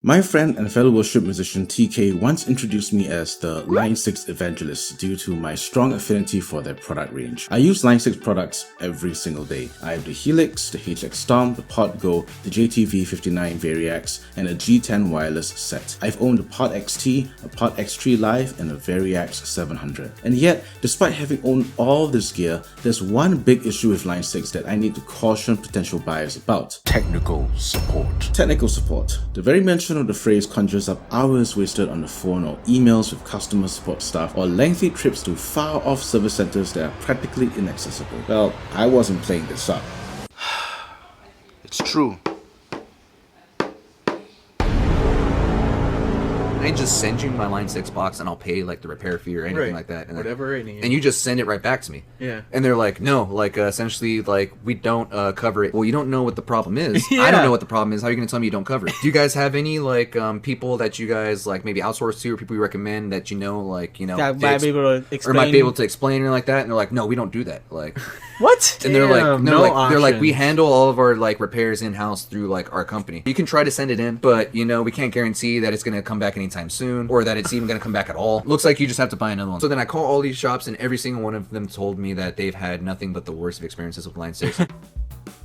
My friend and fellow worship musician TK once introduced me as the Line 6 evangelist due to my strong affinity for their product range. I use Line 6 products every single day. I have the Helix, the Helix Storm, the Pod Go, the JTV59 Variax, and a G10 wireless set. I've owned a Pod XT, a Pod X3 Live, and a Variax 700. And yet, despite having owned all this gear, there's one big issue with Line 6 that I need to caution potential buyers about. Technical support. Technical support. The very mention of the phrase conjures up hours wasted on the phone or emails with customer support staff or lengthy trips to far-off service centers that are practically inaccessible. Well, I wasn't playing this up. It's true. I just send you my Line 6 box and I'll pay like the repair fee or anything like that. And whatever I need. And you just send it right back to me. Yeah. And they're like, no, like essentially like we don't cover it. Well, you don't know what the problem is. Yeah. I don't know what the problem is. How are you going to tell me you don't cover it? Do you guys have any like people that you guys like maybe outsource to or people you recommend that you know like, you know, That might be able to explain. or might be able to explain or like that? And they're like, no, we don't do that. Like What? And they're like, Damn, no, no like they're like, we options. handle all of our like repairs in house through like our company. You can try to send it in, but you know we can't guarantee that it's gonna come back anytime soon or that it's even gonna come back at all. Looks like you just have to buy another one. So then I call all these shops, and every single one of them told me that they've had nothing but the worst of experiences with Line 6.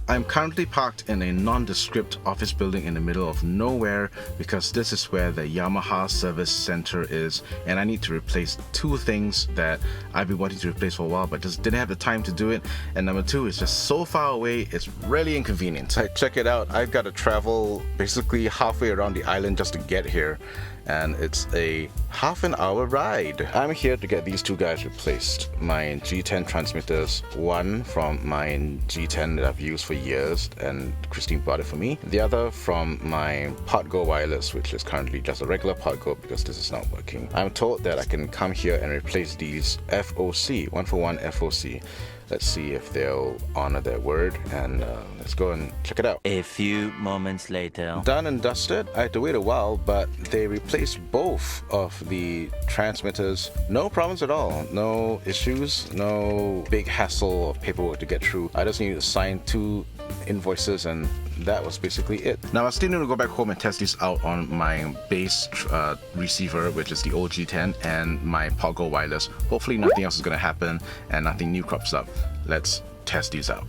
I'm currently parked in a nondescript office building in the middle of nowhere because this is where the Yamaha service center is, and I need to replace two things that I've been wanting to replace for a while but just didn't have the time to do it. And number two, it's just so far away, it's really inconvenient. Check it out, I've got to travel basically halfway around the island just to get here, and it's a half an hour ride. I'm here to get these two guys replaced. My G10 transmitters, one from my G10 that I've used for years and Christine bought it for me. The other from my Pod Go wireless, which is currently just a regular Pod Go because this is not working. I'm told that I can come here and replace these FOC, one for one FOC. Let's see if they'll honor their word, and let's go and check it out. A few moments later. Done and dusted. I had to wait a while, but they replaced both of the transmitters. No problems at all. No issues. No big hassle of paperwork to get through. I just needed to sign two invoices, and that was basically it. Now I still need to go back home and test these out on my base receiver, which is the old G10, and my Pod Go wireless. Hopefully nothing else is going to happen and nothing new crops up. Let's test these out.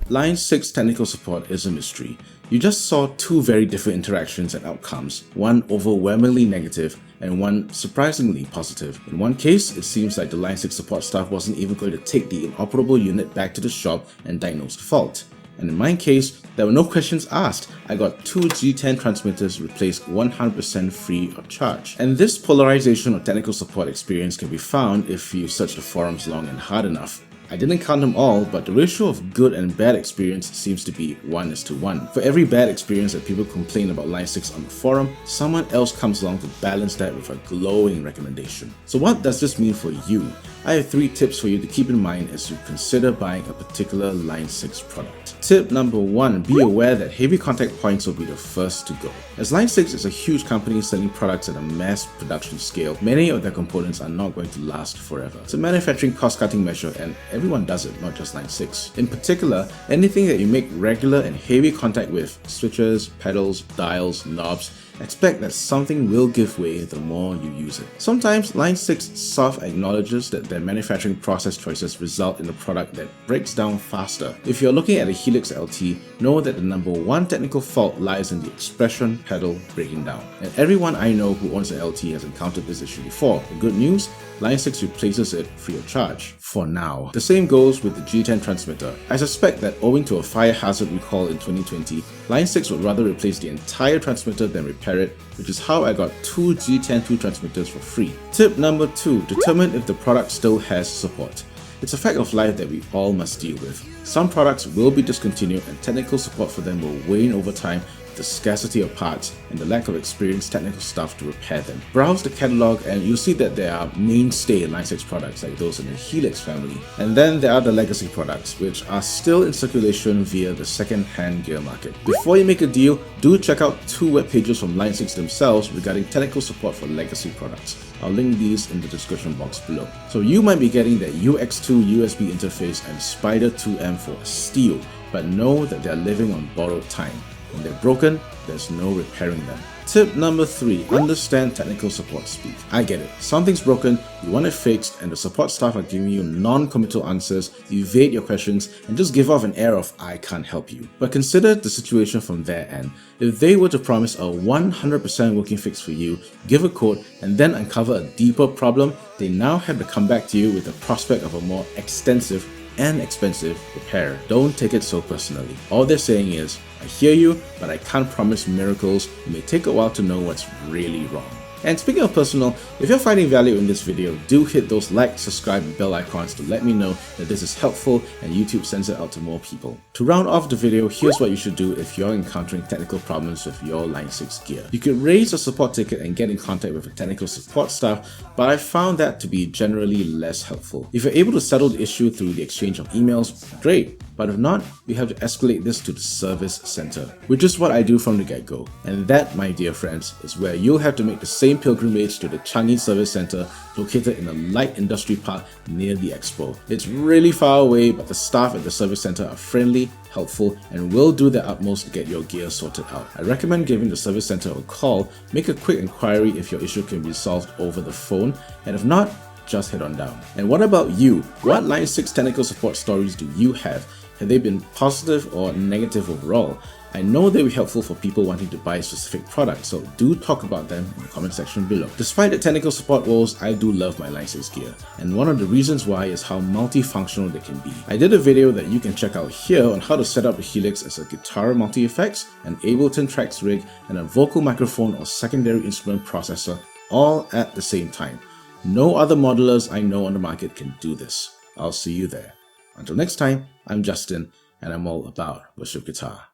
Line 6 technical support is a mystery. You just saw two very different interactions and outcomes, one overwhelmingly negative and one surprisingly positive. In one case, it seems like the Line 6 support staff wasn't even going to take the inoperable unit back to the shop and diagnose the fault. And in my case, there were no questions asked. I got two G10 transmitters replaced 100% free of charge. And this polarization of technical support experience can be found if you search the forums long and hard enough. I didn't count them all, but the ratio of good and bad experience seems to be 1:1. For every bad experience that people complain about Line 6 on the forum, someone else comes along to balance that with a glowing recommendation. So what does this mean for you? I have 3 tips for you to keep in mind as you consider buying a particular Line 6 product. Tip number 1, be aware that heavy contact points will be the first to go. As Line 6 is a huge company selling products at a mass production scale, many of their components are not going to last forever. It's a manufacturing cost-cutting measure, and everyone does it, not just Line 6. In particular, anything that you make regular and heavy contact with, switches, pedals, dials, knobs, expect that something will give way the more you use it. Sometimes Line 6 soft acknowledges that their manufacturing process choices result in a product that breaks down faster. If you're looking at a Helix LT, know that the number 1 technical fault lies in the expression pedal breaking down. And everyone I know who owns an LT has encountered this issue before. The good news? Line 6 replaces it free of charge. For now. The same goes with the G10 transmitter. I suspect that owing to a fire hazard recall in 2020, Line 6 would rather replace the entire transmitter than repair it, which is how I got 2 G10 2 transmitters for free. Tip number 2, determine if the product still has support. It's a fact of life that we all must deal with. Some products will be discontinued and technical support for them will wane over time with the scarcity of parts and the lack of experienced technical staff to repair them. Browse the catalog and you'll see that there are mainstay Line 6 products like those in the Helix family. And then there are the legacy products, which are still in circulation via the second-hand gear market. Before you make a deal, do check out 2 web pages from Line 6 themselves regarding technical support for legacy products. I'll link these in the description box below. So you might be getting the UX2 USB interface and Spider 2M for a steal, but know that they're living on borrowed time. When they're broken, there's no repairing them. Tip number 3, understand technical support speak. I get it. Something's broken, you want it fixed, and the support staff are giving you non-committal answers, evade your questions, and just give off an air of I can't help you. But consider the situation from their end. If they were to promise a 100% working fix for you, give a quote, and then uncover a deeper problem, they now have to come back to you with the prospect of a more extensive and expensive repair. Don't take it so personally. All they're saying is, I hear you, but I can't promise miracles. It may take a while to know what's really wrong. And speaking of personal, if you're finding value in this video, do hit those like, subscribe, and bell icons to let me know that this is helpful and YouTube sends it out to more people. To round off the video, here's what you should do if you're encountering technical problems with your Line 6 gear. You could raise a support ticket and get in contact with a technical support staff, but I found that to be generally less helpful. If you're able to settle the issue through the exchange of emails, great. But if not, we have to escalate this to the service center, which is what I do from the get-go. And that, my dear friends, is where you'll have to make the same pilgrimage to the Changi Service Center located in a light industry park near the expo. It's really far away, but the staff at the service center are friendly, helpful, and will do their utmost to get your gear sorted out. I recommend giving the service center a call, make a quick inquiry if your issue can be solved over the phone, and if not, just head on down. And what about you? What Line 6 technical support stories do you have? Have they been positive or negative overall? I know they'll be helpful for people wanting to buy a specific product, so do talk about them in the comment section below. Despite the technical support woes, I do love my Line 6 gear, and one of the reasons why is how multifunctional they can be. I did a video that you can check out here on how to set up a Helix as a guitar multi-effects, an Ableton Tracks rig, and a vocal microphone or secondary instrument processor, all at the same time. No other modelers I know on the market can do this. I'll see you there. Until next time, I'm Justin, and I'm all about worship guitar.